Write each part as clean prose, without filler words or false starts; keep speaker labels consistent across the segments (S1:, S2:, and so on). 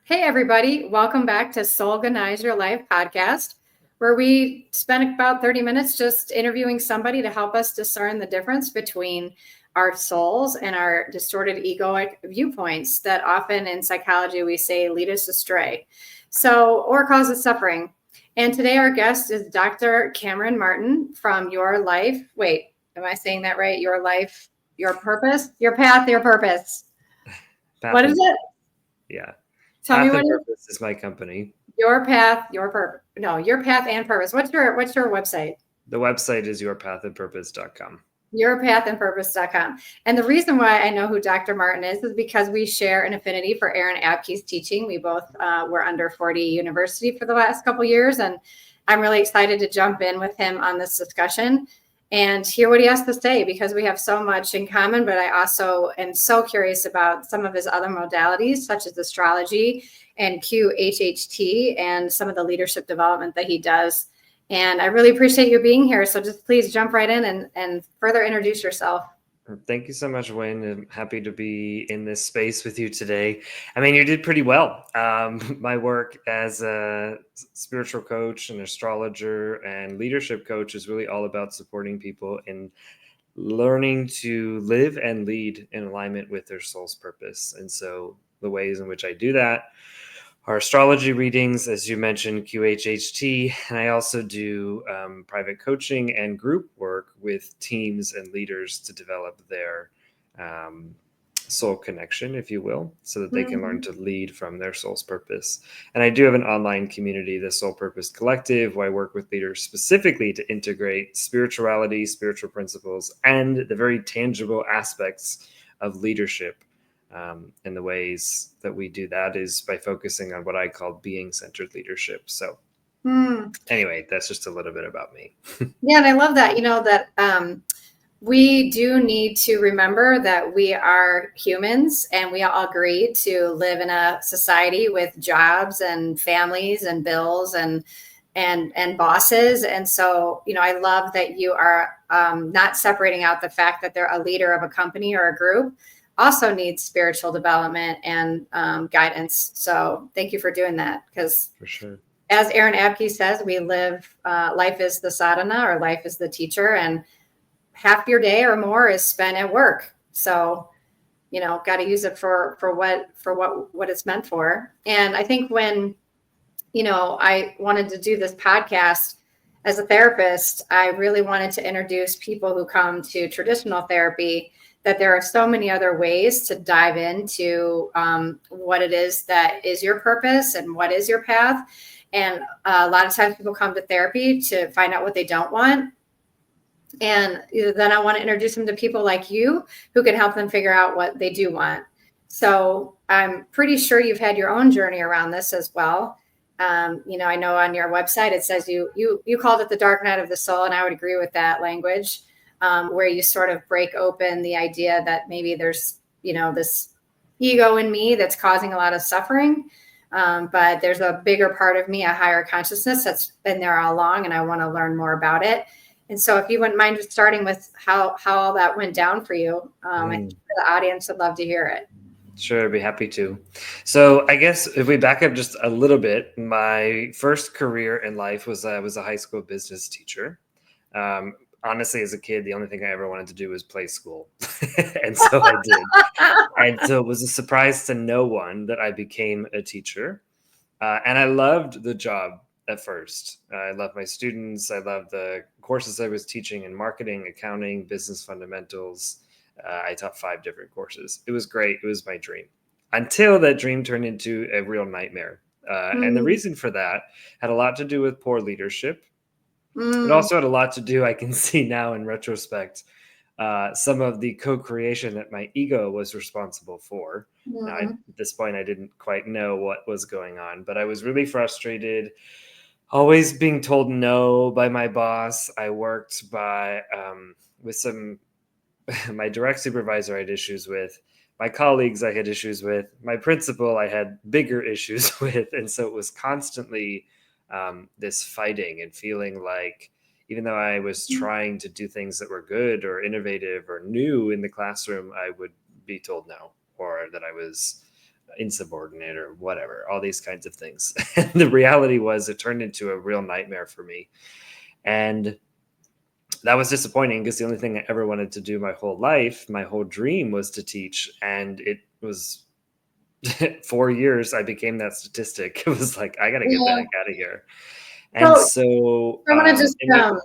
S1: Hey, everybody. Welcome back to Soulganize Your Life podcast, where we spend about 30 minutes just interviewing somebody to help us discern the difference between our souls and our distorted egoic viewpoints that often in psychology we say lead us astray. Or cause us suffering. And today our guest is Dr. Cameron Martin from Your Life. Wait, am I saying that right? Your Life, Your Purpose, Your Path, Your Purpose.
S2: Path
S1: What is
S2: and
S1: it?
S2: yeah.
S1: Tell me
S2: Path
S1: what
S2: and
S1: it is.
S2: Purpose is my company.
S1: Your path, your purpose. No, your path and purpose. What's your website?
S2: The website is yourpathandpurpose.com.
S1: Yourpathandpurpose.com. And the reason why I know who Dr. Martin is because we share an affinity for Aaron Abke's teaching. We both were under 40 University for the last couple of years, and I'm really excited to jump in with him on this discussion and hear what he has to say because we have so much in common. But I also am so curious about some of his other modalities, such as astrology and QHHT, and some of the leadership development that he does. And I really appreciate you being here. So just please jump right in and further introduce yourself.
S2: Thank you so much, Wayne. I'm happy to be in this space with you today. I mean, you did pretty well. My work as a spiritual coach, an astrologer, and leadership coach is really all about supporting people in learning to live and lead in alignment with their soul's purpose. And so the ways in which I do that our astrology readings, as you mentioned, QHHT, and I also do private coaching and group work with teams and leaders to develop their soul connection, if you will, so that they can learn to lead from their soul's purpose. And I do have an online community, the Soul Purpose Collective, where I work with leaders specifically to integrate spirituality, spiritual principles, and the very tangible aspects of leadership. And the ways that we do that is by focusing on what I call being-centered leadership. So anyway, that's just a little bit about me.
S1: Yeah, and I love that, we do need to remember that we are humans and we all agree to live in a society with jobs and families and bills and bosses. And so, I love that you are not separating out the fact that they're a leader of a company or a group also needs spiritual development and guidance. So thank you for doing that. Because
S2: for sure,
S1: as Aaron Abke says, we live, life is the sadhana, or life is the teacher. And half your day or more is spent at work. So, got to use it for what it's meant for. And I think when, I wanted to do this podcast as a therapist, I really wanted to introduce people who come to traditional therapy that there are so many other ways to dive into what it is that is your purpose and what is your path. And a lot of times people come to therapy to find out what they don't want. And then I want to introduce them to people like you who can help them figure out what they do want. So I'm pretty sure you've had your own journey around this as well. I know on your website it says you called it the dark night of the soul, and I would agree with that language, where you sort of break open the idea that maybe there's this ego in me that's causing a lot of suffering, but there's a bigger part of me, a higher consciousness that's been there all along, and I want to learn more about it. And so if you wouldn't mind just starting with how all that went down for you, I think the audience would love to hear it.
S2: Sure, I'd be happy to. So I guess if we back up just a little bit, my first career in life was I was a high school business teacher. Honestly, as a kid, the only thing I ever wanted to do was play school. And so I did. And so it was a surprise to no one that I became a teacher. And I loved the job at first. I loved my students. I loved the courses I was teaching in marketing, accounting, business fundamentals. I taught 5 different courses. It was great. It was my dream until that dream turned into a real nightmare. And the reason for that had a lot to do with poor leadership. It also had a lot to do, I can see now in retrospect, some of the co-creation that my ego was responsible for. Now, at this point, I didn't quite know what was going on, but I was really frustrated, always being told no by my boss. I worked with some, my direct supervisor I had issues with, my colleagues I had issues with, my principal I had bigger issues with. And so it was constantly this fighting and feeling like, even though I was trying to do things that were good or innovative or new in the classroom, I would be told no, or that I was insubordinate or whatever, all these kinds of things. And the reality was it turned into a real nightmare for me. And that was disappointing because the only thing I ever wanted to do my whole life, my whole dream was to teach. And it was 4 years, I became that statistic. It was like, I got to get the
S1: Yeah.
S2: heck out of here. And
S1: So
S2: so,
S1: I want to just,
S2: it went,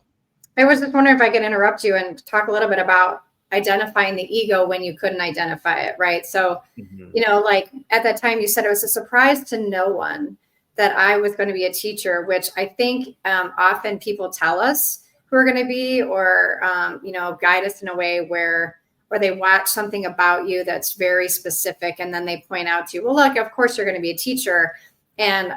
S1: I was just wondering if I could interrupt you and talk a little bit about identifying the ego when you couldn't identify it, right? So,
S2: mhm.
S1: like at that time you said it was a surprise to no one that I was going to be a teacher, which I think often people tell us who are going to be, or, guide us in a way where, or they watch something about you that's very specific. And then they point out to you, well, look, of course you're going to be a teacher. And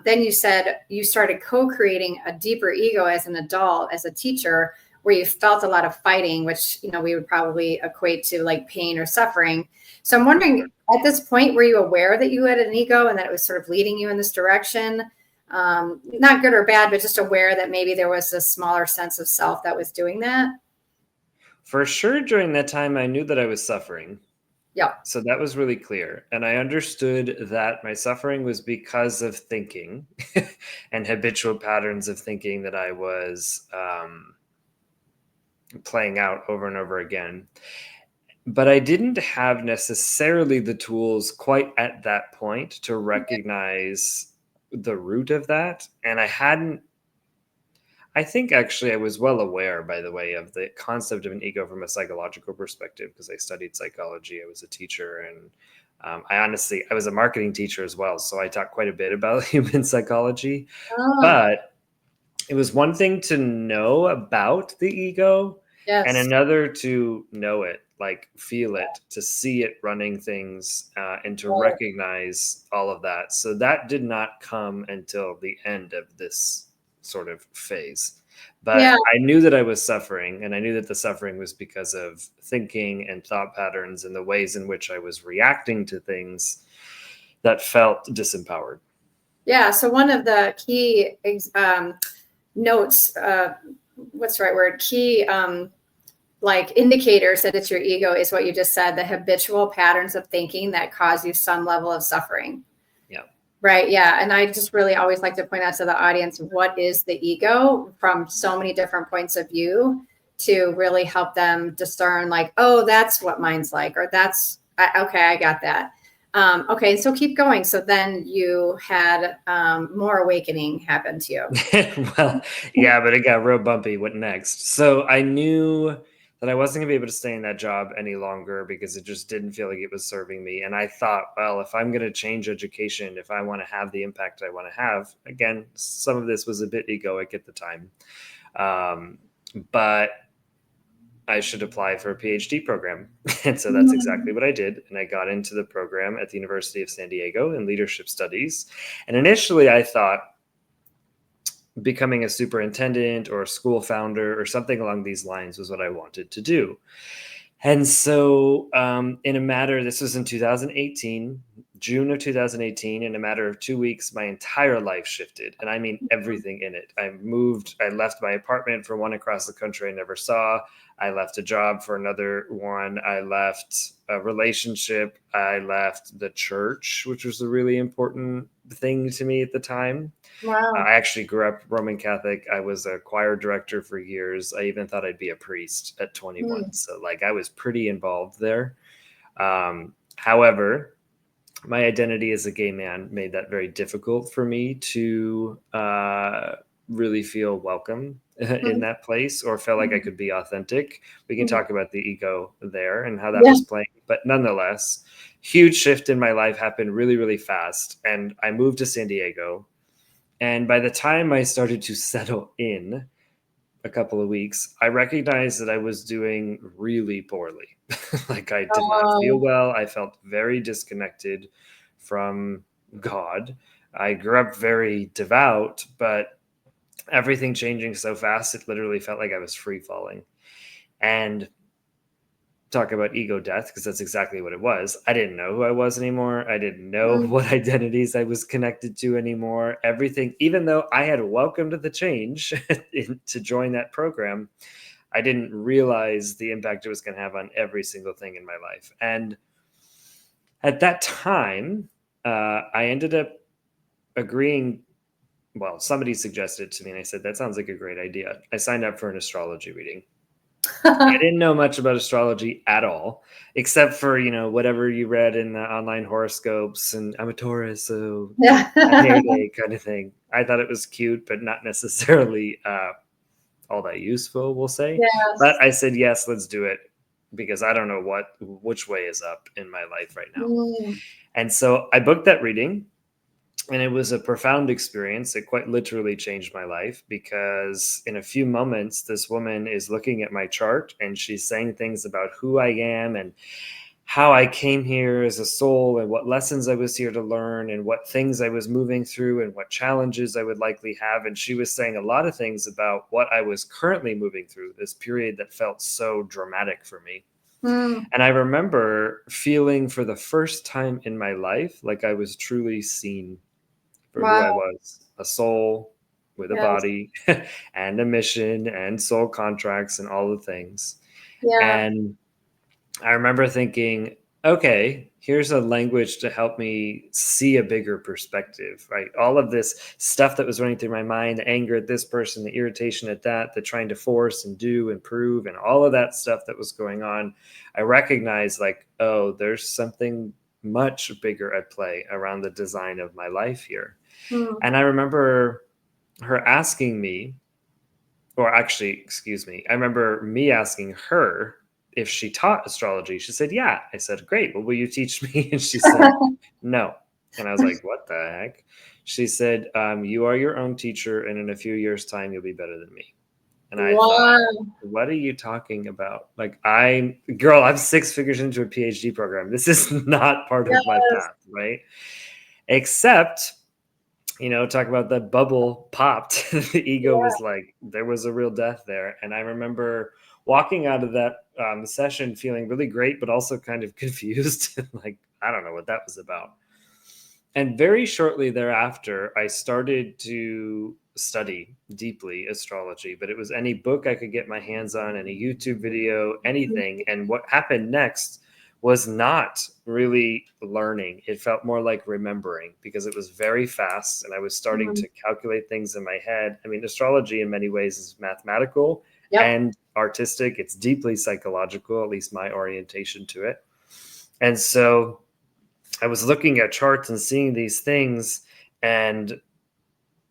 S1: then you said you started co-creating a deeper ego as an adult, as a teacher, where you felt a lot of fighting, which, we would probably equate to like pain or suffering. So I'm wondering, at this point, were you aware that you had an ego and that it was sort of leading you in this direction? Not good or bad, but just aware that maybe there was a smaller sense of self that was doing that?
S2: For sure, during that time, I knew that I was suffering.
S1: Yeah.
S2: So that was really clear. And I understood that my suffering was because of thinking and habitual patterns of thinking that I was playing out over and over again. But I didn't have necessarily the tools quite at that point to recognize the root of that. And I think actually I was well aware, by the way, of the concept of an ego from a psychological perspective because I studied psychology. I was a teacher, and I was a marketing teacher as well. So I taught quite a bit about human psychology.
S1: Oh,
S2: But it was one thing to know about the ego and
S1: yes.
S2: another to know it, like feel it, to see it running things, and to
S1: Right.
S2: recognize all of that. So that did not come until the end of this sort of phase. But
S1: Yeah.
S2: I knew that I was suffering, and I knew that the suffering was because of thinking and thought patterns and the ways in which I was reacting to things that felt disempowered.
S1: Yeah. So one of the key notes, what's the right word? Key like indicators that it's your ego is what you just said, the habitual patterns of thinking that cause you some level of suffering.
S2: Yeah.
S1: Right. Yeah. And I just really always like to point out to the audience what is the ego from so many different points of view to really help them discern, like, oh, that's what mine's like, or okay, I got that. Okay. So keep going. So then you had more awakening happen to you.
S2: Well, yeah, but it got real bumpy. What next? So I knew that I wasn't gonna be able to stay in that job any longer because it just didn't feel like it was serving me. And I thought, well, if I'm gonna change education, if I want to have the impact I want to have, again, some of this was a bit egoic at the time, um, but I should apply for a PhD program. And so that's exactly what I did. And I got into the program at the University of San Diego in leadership studies. And initially, I thought becoming a superintendent or a school founder or something along these lines was what I wanted to do. And so, in a matter, this was in 2018, June of 2018, in a matter of 2 weeks, my entire life shifted. And I mean, everything in it. I left my apartment for one across the country I never saw. I left a job for another one. I left a relationship. I left the church, which was a really important thing to me at the time.
S1: Wow.
S2: I actually grew up Roman Catholic. I was a choir director for years. I even thought I'd be a priest at 21.
S1: Mm.
S2: So, like, I was pretty involved there. However, my identity as a gay man made that very difficult for me to really feel welcome in
S1: Mm.
S2: that place or feel like I could be authentic. We can
S1: Mm.
S2: talk about the ego there and how that
S1: Yeah.
S2: was playing. But nonetheless, huge shift in my life happened really, really fast. And I moved to San Diego. And by the time I started to settle in a couple of weeks, I recognized that I was doing really poorly. Like I did not feel
S1: Oh,
S2: well. I felt very disconnected from God. I grew up very devout, but everything changing so fast, it literally felt like I was free falling. And talk about ego death because that's exactly what it was. I didn't know who I was anymore. I didn't know
S1: mm.
S2: what identities I was connected to anymore. Everything, even though I had welcomed the change to join that program, I didn't realize the impact it was going to have on every single thing in my life. And at that time, I ended up agreeing. Well, somebody suggested it to me, and I said, that sounds like a great idea. I signed up for an astrology reading. I didn't know much about astrology at all, except for, whatever you read in the online horoscopes, and I'm a Taurus, so
S1: Yeah.
S2: a heyday kind of thing. I thought it was cute, but not necessarily all that useful, we'll say. But
S1: Yes.
S2: I said, yes, let's do it, because I don't know which way is up in my life right now.
S1: Mm.
S2: And so I booked that reading, and it was a profound experience. It quite literally changed my life, because in a few moments, this woman is looking at my chart and she's saying things about who I am and how I came here as a soul, and what lessons I was here to learn, and what things I was moving through, and what challenges I would likely have. And she was saying a lot of things about what I was currently moving through, this period that felt so dramatic for me.
S1: Mm.
S2: And I remember feeling for the first time in my life like I was truly seen for who I
S1: Wow.
S2: was, a soul with a
S1: Yes.
S2: body and a mission and soul contracts and all the things.
S1: Yeah.
S2: And I remember thinking, okay, here's a language to help me see a bigger perspective, right? All of this stuff that was running through my mind, the anger at this person, the irritation at that, the trying to force and do and prove, and all of that stuff that was going on, I recognized, like, oh, there's something much bigger at play around the design of my life here.
S1: Mm.
S2: And I remember her asking me, or actually, excuse me, I remember me asking her if she taught astrology. She said, yeah. I said, great. Well, will you teach me? And she said, no. And I was like, what the heck? She said, you are your own teacher, and in a few years' time, you'll be better than me. And I thought,
S1: Wow.
S2: what are you talking about? Like, I'm 6 figures into a PhD program. This is not part of my
S1: Yes.
S2: path, right? Except, talk about that bubble popped. The ego
S1: Yeah.
S2: was like, there was a real death there. And I remember walking out of that session feeling really great, but also kind of confused. Like, I don't know what that was about. And very shortly thereafter, I started to study deeply astrology, but it was any book I could get my hands on, any YouTube video, anything. And what happened next was not really learning. It felt more like remembering, because it was very fast and I was starting
S1: Mm.
S2: to calculate things in my head. I mean, astrology in many ways is mathematical
S1: Yep.
S2: and artistic. It's deeply psychological, at least my orientation to it. And so I was looking at charts and seeing these things, and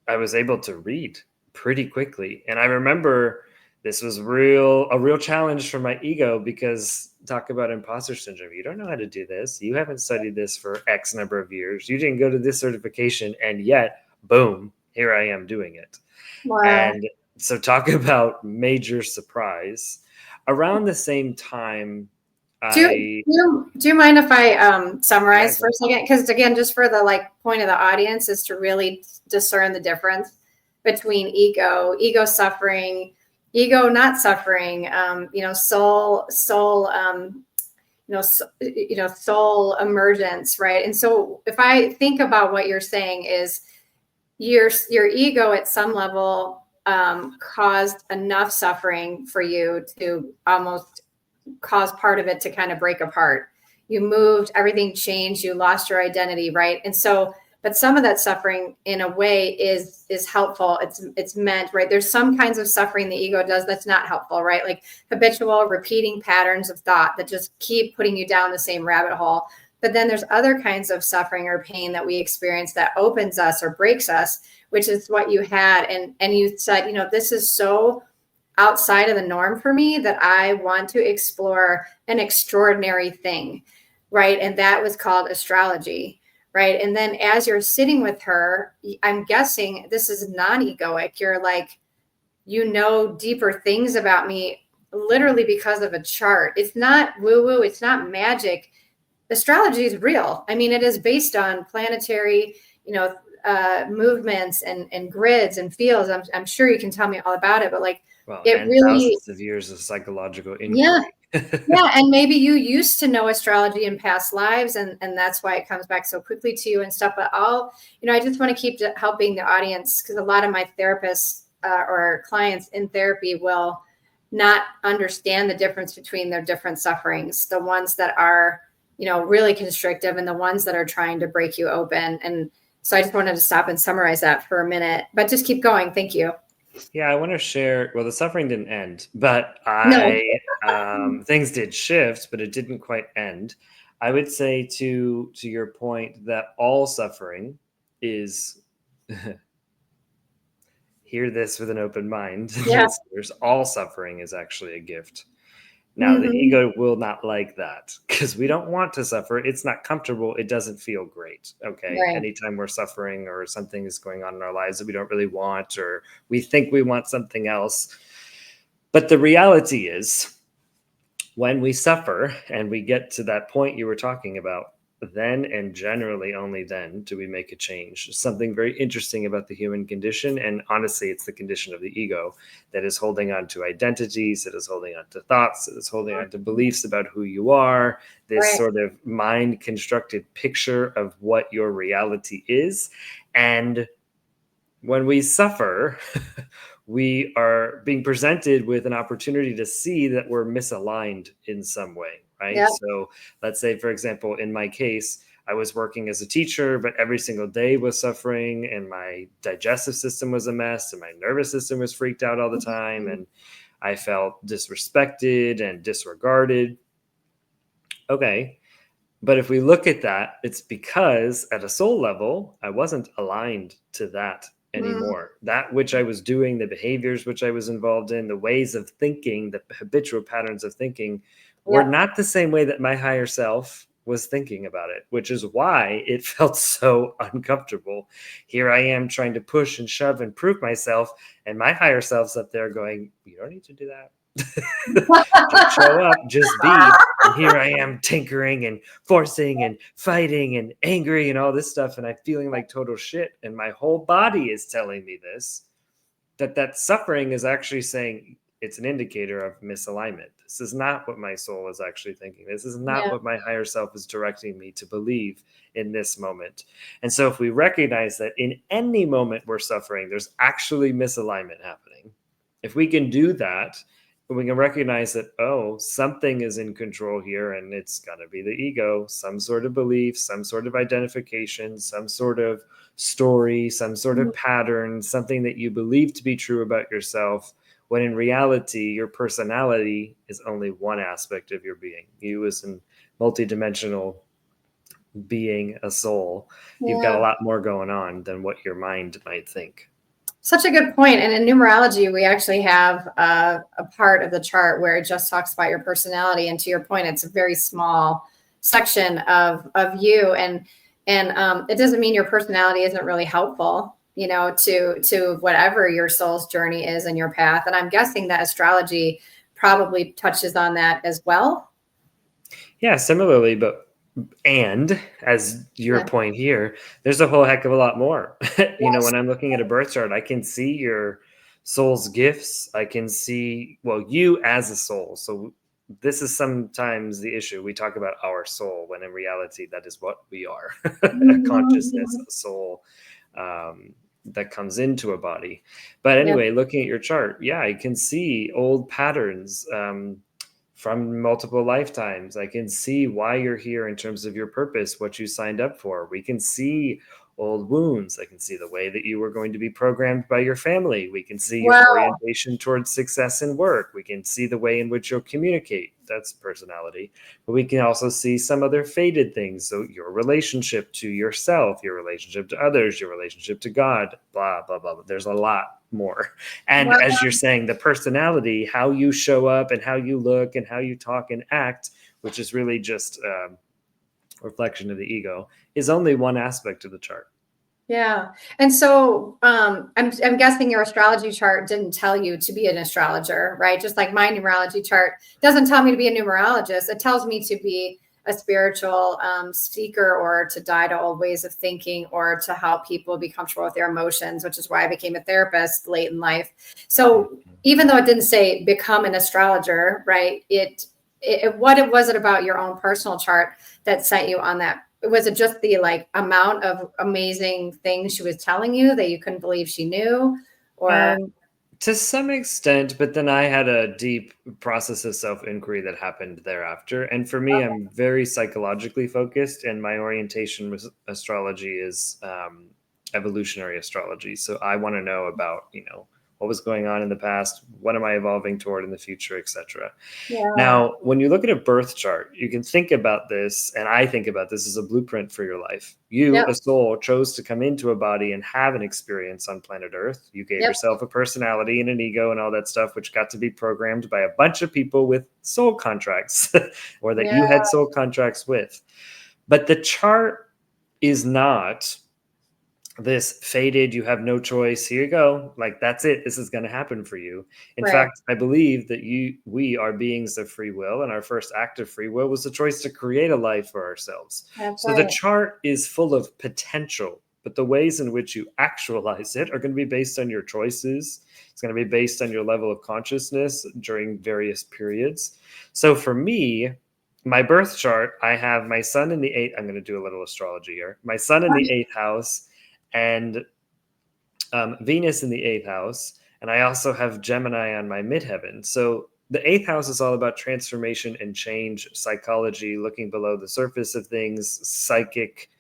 S2: I was able to read pretty quickly. And I remember this was a real challenge for my ego, because talk about imposter syndrome. You don't know how to do this. You haven't studied this for X number of years. You didn't go to this certification, and yet, boom, here I am doing it.
S1: Wow.
S2: And so talk about major surprise. Around the same time,
S1: Do you,
S2: I
S1: do you mind if I
S2: yeah,
S1: summarize for a second? Because again, just for the point of the audience is to really discern the difference between ego suffering, ego not suffering, soul, soul emergence, right? And so if I think about what you're saying is your ego at some level caused enough suffering for you to almost cause part of it to kind of break apart. You moved, everything changed, you lost your identity, right? And so, but some of that suffering in a way is helpful. It's meant, right? There's some kinds of suffering the ego does that's not helpful, right? Like habitual repeating patterns of thought that just keep putting you down the same rabbit hole. But then there's other kinds of suffering or pain that we experience that opens us or breaks us, which is what you had. And you said, this is so outside of the norm for me that I want to explore an extraordinary thing, right? And that was called astrology, right? And then as you're sitting with her, I'm guessing this is non-egoic. You're like, deeper things about me literally because of a chart. It's not woo-woo, it's not magic. Astrology is real. I mean, it is based on planetary, movements and grids and fields. I'm sure you can tell me all about it, but
S2: well,
S1: it
S2: and
S1: really,
S2: thousands of years of psychological
S1: yeah,
S2: inquiry.
S1: yeah. And maybe you used to know astrology in past lives, and that's why it comes back so quickly to you and stuff. But I just want to keep helping the audience, because a lot of my therapists or clients in therapy will not understand the difference between their different sufferings. The ones that are, really constrictive, and the ones that are trying to break you open. And so I just wanted to stop and summarize that for a minute, but just keep going. Thank you.
S2: Yeah, I want to share. Well, the suffering didn't end, but
S1: No.
S2: things did shift, but it didn't quite end. I would say to your point that all suffering is hear this with an open mind,
S1: Yeah.
S2: listeners. All suffering is actually a gift. Now, the
S1: Hmm.
S2: ego will not like that because we don't want to suffer. It's not comfortable. It doesn't feel great. Okay.
S1: Right.
S2: Anytime we're suffering or something is going on in our lives that we don't really want, or we think we want something else. But the reality is, when we suffer and we get to that point you were talking about, then and generally only then do we make a change. Something very interesting about the human condition, and honestly, it's the condition of the ego that is holding on to identities, that is holding on to thoughts, that is holding on to beliefs about who you are, this
S1: Right.
S2: sort of mind constructed picture of what your reality is. And when we suffer, we are being presented with an opportunity to see that we're misaligned in some way, right?
S1: Yep.
S2: So let's say, for example, in my case, I was working as a teacher, but every single day was suffering, and my digestive system was a mess, and my nervous system was freaked out all the time, and I felt disrespected and disregarded. Okay, but if we look at that, it's because at a soul level, I wasn't aligned to that
S1: Mm.
S2: anymore. That which I was doing, the behaviors which I was involved in, the ways of thinking, the habitual patterns of thinking were
S1: Yep.
S2: not the same way that my higher self was thinking about it, which is why it felt so uncomfortable. Here I am trying to push and shove and prove myself, and my higher self's up there going, "You don't need to do that." Just show up, just be. And here I am tinkering and forcing and fighting and angry and all this stuff. And I'm feeling like total shit. And my whole body is telling me this, that suffering is actually saying it's an indicator of misalignment. This is not what my soul is actually thinking. This is not
S1: Yeah.
S2: what my higher self is directing me to believe in this moment. And so if we recognize that in any moment we're suffering, there's actually misalignment happening. If we can do that, we can recognize that, oh, something is in control here, and it's got to be the ego, some sort of belief, some sort of identification, some sort of story, some sort
S1: Mhm.
S2: of pattern, something that you believe to be true about yourself, when in reality, your personality is only one aspect of your being. You as a multidimensional being, a soul, you've got a
S1: Yeah.
S2: lot more going on than what your mind might think.
S1: Such a good point. And in numerology, we actually have a part of the chart where it just talks about your personality. And to your point, it's a very small section of you. And it doesn't mean your personality isn't really helpful, to whatever your soul's journey is and your path. And I'm guessing that astrology probably touches on that as well.
S2: Yeah, similarly, but and as your
S1: Yeah.
S2: point here, there's a whole heck of a lot more.
S1: Yes.
S2: When I'm looking at a birth chart, I can see your soul's gifts. I can see, well, you as a soul. So this is sometimes the issue. We talk about our soul when in reality, that is what we are, a consciousness,
S1: Mhm.
S2: a soul. That comes into a body. But
S1: Yeah.
S2: anyway, looking at your chart, yeah, I can see old patterns from multiple lifetimes. I can see why you're here in terms of your purpose, what you signed up for. We can see old wounds. I can see the way that you were going to be programmed by your family. We can see your
S1: Wow.
S2: orientation towards success in work. We can see the way in which you'll communicate. That's personality. But we can also see some other faded things. So your relationship to yourself, your relationship to others, your relationship to God, blah, blah, blah. There's a lot more. And
S1: Wow.
S2: as you're saying, the personality, how you show up and how you look and how you talk and act, which is really just a reflection of the ego, is only one aspect of the chart.
S1: Yeah. And so I'm guessing your astrology chart didn't tell you to be an astrologer, right? Just like my numerology chart doesn't tell me to be a numerologist. It tells me to be a spiritual speaker, or to die to old ways of thinking, or to help people be comfortable with their emotions, which is why I became a therapist late in life. So even though it didn't say become an astrologer, right? What was it about your own personal chart that sent you on that? Was it just the amount of amazing things she was telling you that you couldn't believe she knew, or?
S2: Um, To some extent, but then I had a deep process of self inquiry that happened thereafter. And for me, I'm very psychologically focused, and my orientation with astrology is evolutionary astrology. So I want to know about, what was going on in the past, what am I evolving toward in the future, etc.
S1: Yeah.
S2: Now, when you look at a birth chart, you can think about this, and I think about this as a blueprint for your life. You,
S1: Yep.
S2: a soul, chose to come into a body and have an experience on planet Earth. You gave
S1: Yep.
S2: yourself a personality and an ego and all that stuff, which got to be programmed by a bunch of people with soul contracts, or that
S1: Yeah.
S2: you had soul contracts with. But the chart is not this faded, you have no choice, here you go, like that's it, this is going to happen for you. In
S1: Right.
S2: fact, I believe that we are beings of free will, and our first act of free will was the choice to create a life for ourselves.
S1: That's
S2: So the
S1: right.
S2: chart is full of potential, but the ways in which you actualize it are going to be based on your choices. It's going to be based on your level of consciousness during various periods. So for me, my birth chart, I have my sun in the eighth. I'm going to do a little astrology here. My sun in the eighth house, and Venus in the eighth house, and I also have Gemini on my midheaven. So the eighth house is all about transformation and change, psychology, looking below the surface of things, psychic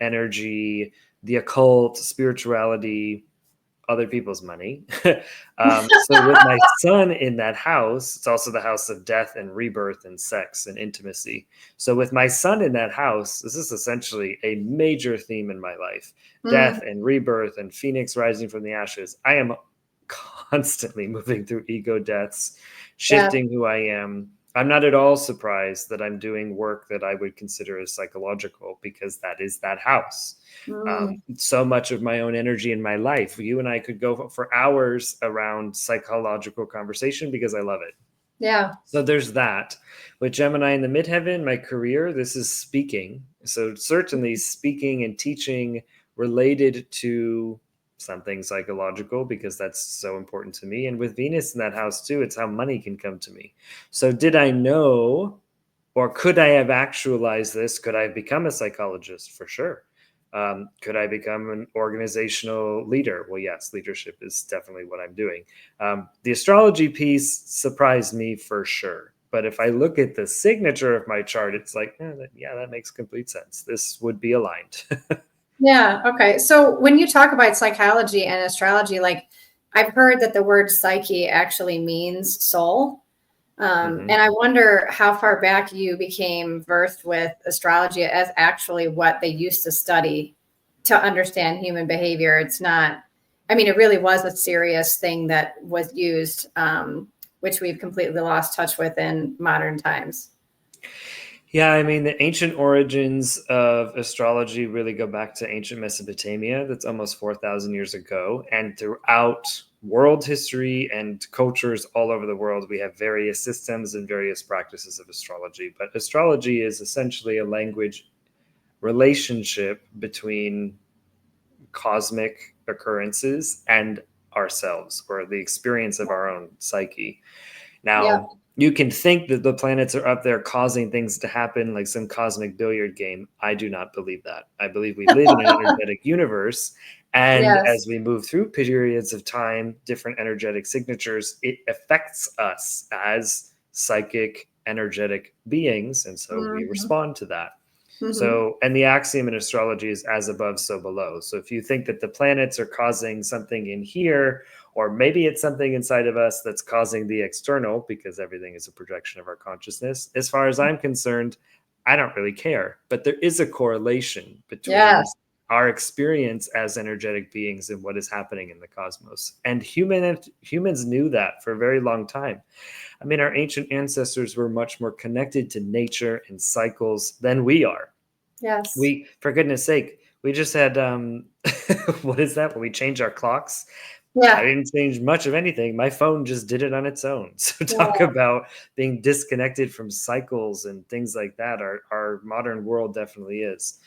S2: energy, the occult, spirituality, other people's money. So with my sun in that house, it's also the house of death and rebirth and sex and intimacy. So with my sun in that house, this is essentially a major theme in my life:
S1: Mm,
S2: death and rebirth and phoenix rising from the ashes. I am constantly moving through ego deaths,
S1: yeah.
S2: shifting who I am. I'm not at all surprised that I'm doing work that I would consider as psychological, because that is that house.
S1: Mm,
S2: So much of my own energy in my life. You and I could go for hours around psychological conversation because I love it.
S1: yeah.
S2: So there's that. With Gemini in the midheaven, my career, this is speaking. So certainly speaking and teaching related to something psychological, because that's so important to me. And with Venus in that house too, it's how money can come to me. So did I know, or could I have actualized this? Could I have become a psychologist? For sure. Could I become an organizational leader? Well, yes, leadership is definitely what I'm doing. The astrology piece surprised me for sure. But if I look at the signature of my chart, it's like, yeah, that makes complete sense. This would be aligned.
S1: Yeah. Okay. So when you talk about psychology and astrology, like I've heard that the word psyche actually means soul.
S2: Mhm.
S1: And I wonder how far back you became versed with astrology as actually what they used to study to understand human behavior. It's not, I mean, it really was a serious thing that was used, which we've completely lost touch with in modern times.
S2: Yeah, I mean, the ancient origins of astrology really go back to ancient Mesopotamia. That's almost 4,000 years ago. And throughout world history and cultures all over the world, we have various systems and various practices of astrology. But astrology is essentially a language relationship between cosmic occurrences and ourselves, or the experience of our own psyche.
S1: Yeah.
S2: Now, you can think that the planets are up there causing things to happen like some cosmic billiard game. I do not believe that. I believe we live in an energetic universe. And
S1: Yes.
S2: as we move through periods of time, different energetic signatures, it affects us as psychic, energetic beings. And so we
S1: Hmm.
S2: respond to that.
S1: Hmm.
S2: So, and the axiom in astrology is as above, so below. So if you think that the planets are causing something in here, or maybe it's something inside of us that's causing the external, because everything is a projection of our consciousness, as far as I'm concerned, I don't really care. But there is a correlation between
S1: Yes.
S2: our experience as energetic beings and what is happening in the cosmos. And humans knew that for a very long time. I mean, our ancient ancestors were much more connected to nature and cycles than we are.
S1: Yes.
S2: We, for goodness sake, we just had what is that? When we change our clocks, I
S1: Yeah.
S2: didn't change much of anything. My phone just did it on its own. So talk
S1: Yeah.
S2: about being disconnected from cycles and things like that. Our modern world definitely is.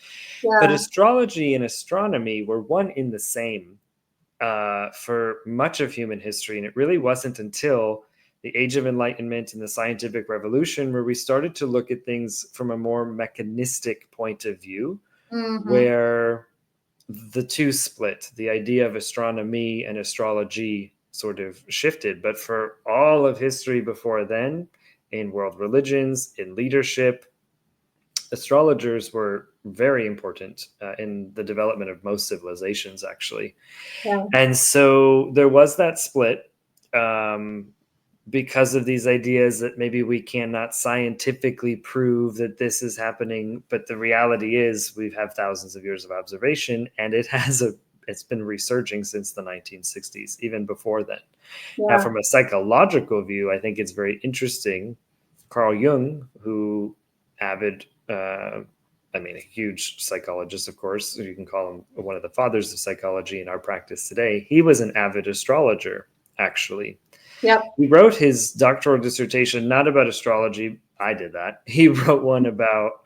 S2: But
S1: Yeah.
S2: astrology and astronomy were one in the same for much of human history. And it really wasn't until the Age of Enlightenment and the scientific revolution where we started to look at things from a more mechanistic point of view,
S1: Hmm.
S2: where the two split. The idea of astronomy and astrology sort of shifted. But for all of history before then, in world religions, in leadership, astrologers were very important in the development of most civilizations, actually.
S1: Yeah.
S2: And so there was that split um, because of these ideas that maybe we cannot scientifically prove that this is happening. But the reality is we have thousands of years of observation, and it's been resurging since the 1960s, even before then. Now,
S1: Yeah.
S2: from a psychological view, I think it's very interesting. Carl Jung, who avid, a huge psychologist, of course, you can call him one of the fathers of psychology in our practice today. He was an avid astrologer, actually.
S1: Yep.
S2: He wrote his doctoral dissertation not about astrology. I did that. He wrote one about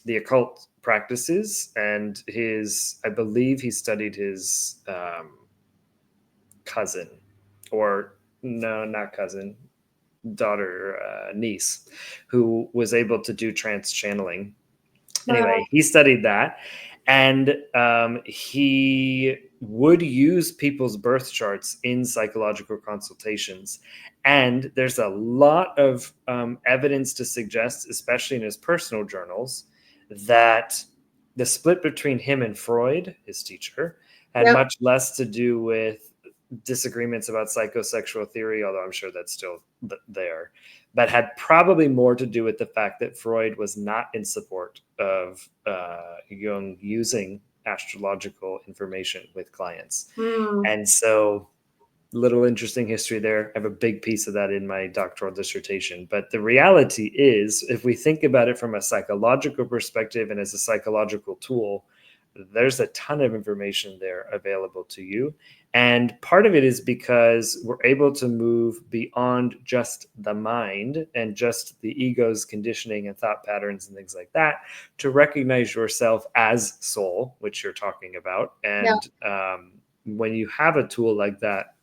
S2: the occult practices, and I believe he studied his cousin, or no, not cousin, daughter, niece, who was able to do trance channeling. Anyway, he studied that, and he would use people's birth charts in psychological consultations. And there's a lot of evidence to suggest, especially in his personal journals, that the split between him and Freud, his teacher, had
S1: Yep.
S2: much less to do with disagreements about psychosexual theory, although I'm sure that's still there, but had probably more to do with the fact that Freud was not in support of Jung using astrological information with clients.
S1: Mm.
S2: And so, little interesting history there. I have a big piece of that in my doctoral dissertation. But the reality is, if we think about it from a psychological perspective and as a psychological tool, there's a ton of information there available to you. And part of it is because we're able to move beyond just the mind and just the ego's conditioning and thought patterns and things like that to recognize yourself as soul, which you're talking about.
S1: Yeah.
S2: And when you have a tool like that,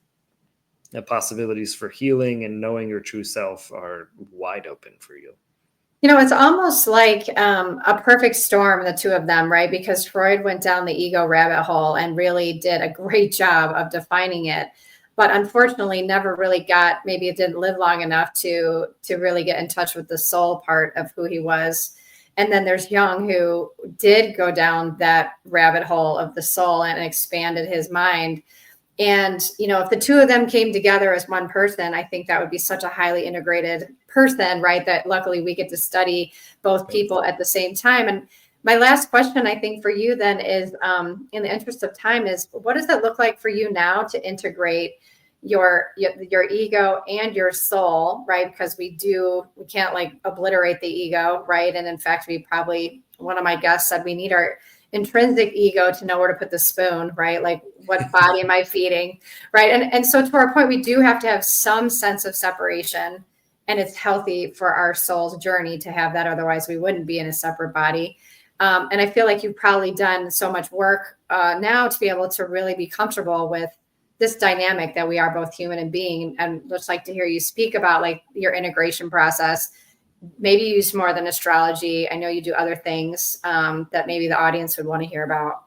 S2: the possibilities for healing and knowing your true self are wide open for you.
S1: It's almost like a perfect storm, the two of them, right? Because Freud went down the ego rabbit hole and really did a great job of defining it, but unfortunately never really maybe it didn't live long enough to really get in touch with the soul part of who he was. And then there's Jung, who did go down that rabbit hole of the soul and expanded his mind. And, if the two of them came together as one person, I think that would be such a highly integrated person, right? That luckily we get to study both people at the same time. And my last question, I think, for you then is, in the interest of time, is what does it look like for you now to integrate your ego and your soul, right? Because we can't like obliterate the ego, right? And in fact, one of my guests said we need our intrinsic ego to know where to put the spoon, right? Like what body am I feeding, right? And so to our point, we do have to have some sense of separation, and it's healthy for our soul's journey to have that. Otherwise, we wouldn't be in a separate body. And I feel like you've probably done so much work now to be able to really be comfortable with this dynamic that we are both human and being. And just like to hear you speak about like your integration process, maybe use more than astrology. I know you do other things that maybe the audience would want to hear about.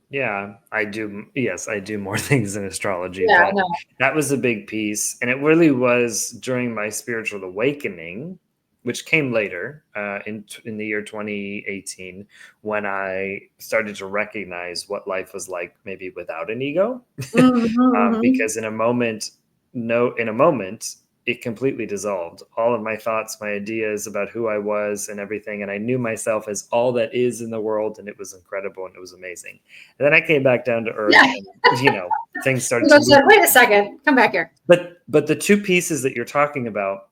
S2: Yeah, I do. Yes, I do more things than astrology,
S1: Yeah,
S2: but
S1: no.
S2: that was a big piece. And it really was during my spiritual awakening, which came later in the year 2018, when I started to recognize what life was like, maybe without an ego.
S1: Mm-hmm.
S2: Because in a moment, no, in a moment, it completely dissolved. All of my thoughts, my ideas about who I was and everything. And I knew myself as all that is in the world. And it was incredible and it was amazing. And then I came back down to earth
S1: Yeah.
S2: and, things started to move.
S1: Wait a second. Come back here.
S2: But the two pieces that you're talking about,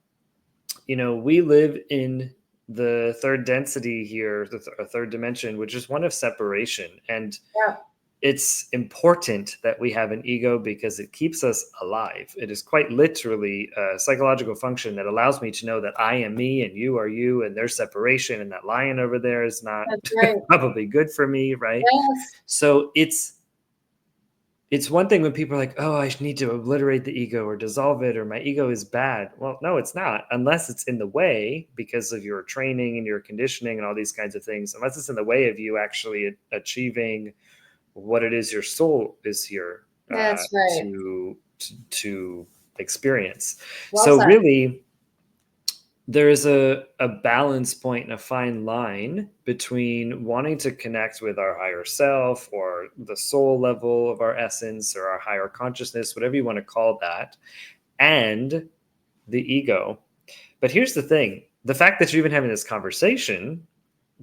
S2: we live in the third density here, the third dimension, which is one of separation. And
S1: Yeah.
S2: it's important that we have an ego because it keeps us alive. It is quite literally a psychological function that allows me to know that I am me and you are you, and there's separation, and that lion over there is not
S1: That's right.
S2: probably good for me, right?
S1: Yes.
S2: So it's one thing when people are like, oh, I need to obliterate the ego or dissolve it, or my ego is bad. Well, no, it's not, unless it's in the way because of your training and your conditioning and all these kinds of things, unless it's in the way of you actually achieving what it is your soul is here
S1: That's right.
S2: to to experience.
S1: Well
S2: So
S1: said.
S2: really, there is a balance point and a fine line between wanting to connect with our higher self or the soul level of our essence or our higher consciousness, whatever you want to call that, and the ego. But here's the thing, the fact that you're even having this conversation,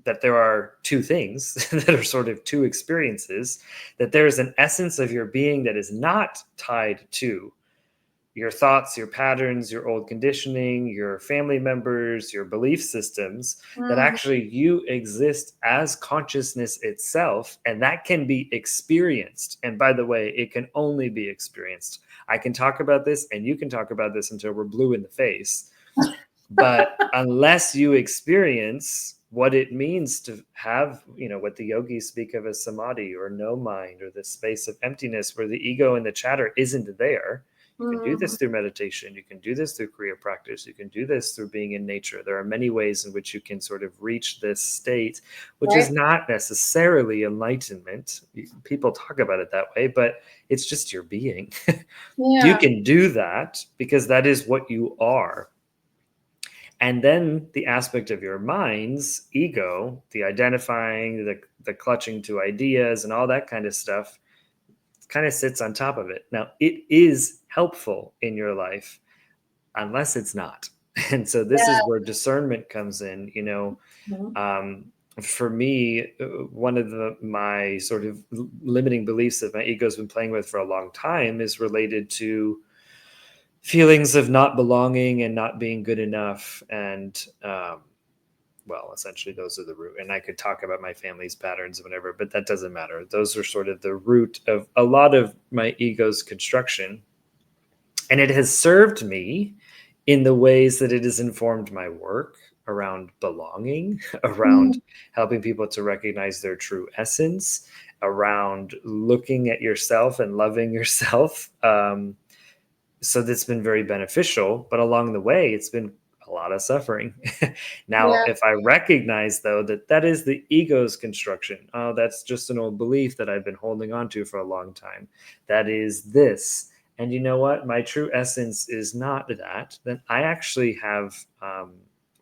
S2: that there are two things that are sort of two experiences, that there is an essence of your being that is not tied to your thoughts, your patterns, your old conditioning, your family members, your belief systems, that
S1: Mhm.
S2: actually you exist as consciousness itself, and that can be experienced. And by the way, it can only be experienced. I can talk about this and you can talk about this until we're blue in the face. But unless you experience what it means to have, what the yogis speak of as samadhi or no mind, or this space of emptiness where the ego and the chatter isn't there. You can do this
S1: Mhm.
S2: through meditation. You can do this through Kriya practice. You can do this through being in nature. There are many ways in which you can sort of reach this state, which is
S1: Right.
S2: not necessarily enlightenment. People talk about it that way, but it's just your being. You
S1: Yeah.
S2: can do that because that is what you are. And then the aspect of your mind's ego, the identifying, the clutching to ideas and all that kind of stuff, kind of sits on top of it. Now, it is helpful in your life unless it's not. And so this is
S1: Yeah.
S2: where discernment comes in.
S1: Mhm.
S2: For me, one of my sort of limiting beliefs that my ego's been playing with for a long time is related to feelings of not belonging and not being good enough. And well, essentially those are the root. And I could talk about my family's patterns, whatever, but that doesn't matter. Those are sort of the root of a lot of my ego's construction. And it has served me in the ways that it has informed my work around belonging, around
S1: Mhm.
S2: helping people to recognize their true essence, around looking at yourself and loving yourself. So that's been very beneficial, but along the way it's been a lot of suffering. Now
S1: Yeah.
S2: if I recognize though that is the ego's construction, oh, that's just an old belief that I've been holding on to for a long time, that is this, and you know what, my true essence is not that, then I actually have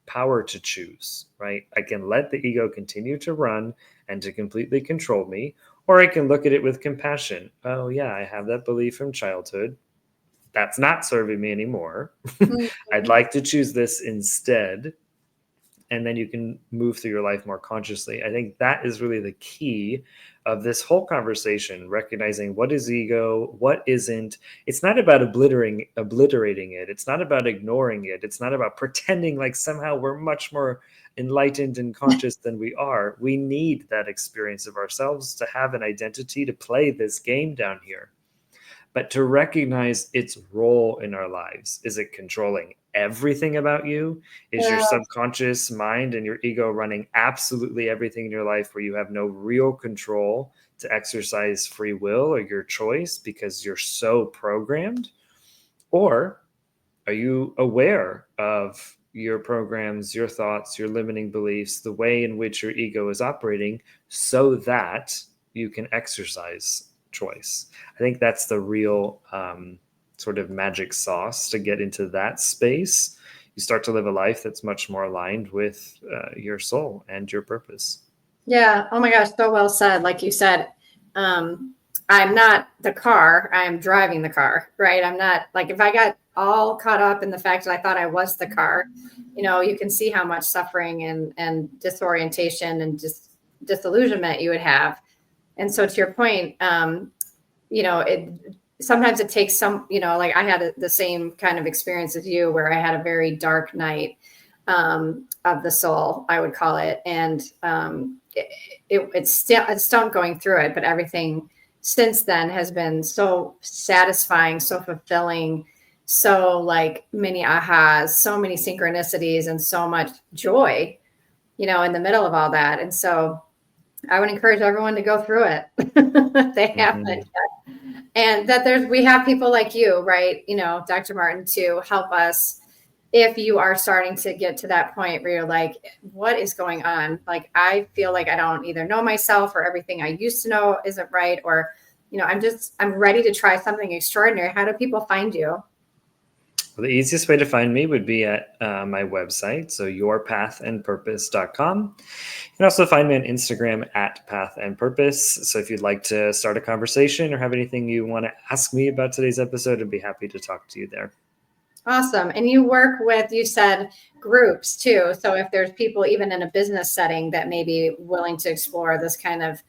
S2: power to choose, right? I can let the ego continue to run and to completely control me, or I can look at it with compassion. Oh yeah, I have that belief from childhood, that's not serving me anymore. I'd
S1: Mhm.
S2: like to choose this instead. And then you can move through your life more consciously. I think that is really the key of this whole conversation, recognizing what is ego, what isn't. It's not about obliterating it. It's not about ignoring it. It's not about pretending like somehow we're much more enlightened and conscious than we are. We need that experience of ourselves to have an identity to play this game down here, but to recognize its role in our lives. Is it controlling everything about you? Is your
S1: Yeah.
S2: subconscious mind and your ego running absolutely everything in your life where you have no real control to exercise free will or your choice because you're so programmed? Or are you aware of your programs, your thoughts, your limiting beliefs, the way in which your ego is operating so that you can exercise choice? I think that's the real sort of magic sauce to get into that space. You start to live a life that's much more aligned with your soul and your purpose.
S1: Yeah. Oh my gosh, so well said. Like you said, um, I'm not the car, I'm driving the car, right? I'm not like, if I got all caught up in the fact that I thought I was the car, you can see how much suffering and disorientation and just disillusionment you would have. And so to your point, it sometimes it takes like I had the same kind of experience as you, where I had a very dark night of the soul, I would call it. And it's still going through it, but everything since then has been so satisfying, so fulfilling, so like many ahas, so many synchronicities, and so much joy, in the middle of all that. And so I would encourage everyone to go through it if they
S2: Mhm.
S1: haven't. And that we have people like you, right? Dr. Martin, to help us if you are starting to get to that point where you're like, what is going on? Like, I feel like I don't either know myself, or everything I used to know isn't right, or I'm ready to try something extraordinary. How do people find you?
S2: Well, the easiest way to find me would be at my website, so yourpathandpurpose.com. You can also find me on Instagram at Path and Purpose. So if you'd like to start a conversation or have anything you want to ask me about today's episode, I'd be happy to talk to you there.
S1: Awesome. And you work with, you said, groups too. So if there's people even in a business setting that may be willing to explore this kind of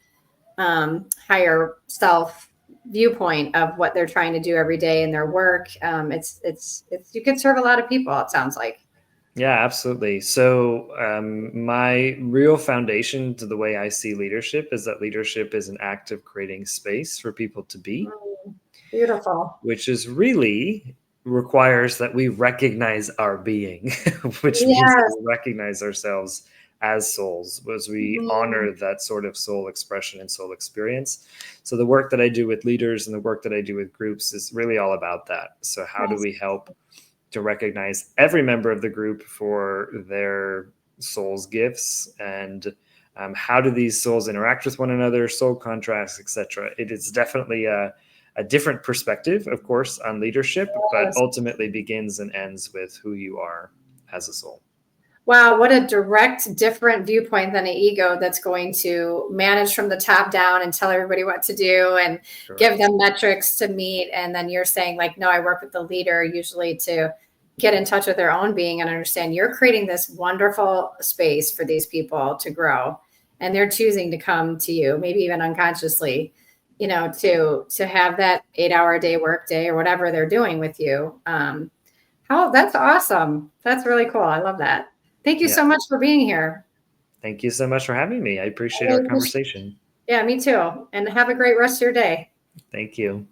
S1: higher self viewpoint of what they're trying to do every day in their work, it's you could serve a lot of people, it sounds like.
S2: Yeah, absolutely. So, my real foundation to the way I see leadership is that leadership is an act of creating space for people to be,
S1: Beautiful.
S2: which is really requires that we recognize our being, which means that
S1: Yes.
S2: we recognize ourselves as souls, as we
S1: Mhm.
S2: honor that sort of soul expression and soul experience. So, the work that I do with leaders and the work that I do with groups is really all about that. So, how do
S1: Nice.
S2: we help to recognize every member of the group for their soul's gifts and how do these souls interact with one another, soul contracts, etc. It is definitely a different perspective, of course, on leadership, but
S1: Yes.
S2: ultimately begins and ends with who you are as a soul.
S1: Wow, what a direct, different viewpoint than an ego that's going to manage from the top down and tell everybody what to do and give
S2: Correct.
S1: them metrics to meet. And then you're saying, like, no, I work with the leader usually to get in touch with their own being and understand you're creating this wonderful space for these people to grow. And they're choosing to come to you, maybe even unconsciously, to have that 8 hour a day work day or whatever they're doing with you. That's awesome. That's really cool. I love that. Thank you
S2: Yeah.
S1: so much for being here.
S2: Thank you so much for having me. I
S1: I
S2: appreciate our
S1: really appreciate-
S2: conversation.
S1: Yeah, me too. And have a great rest of your day.
S2: Thank you.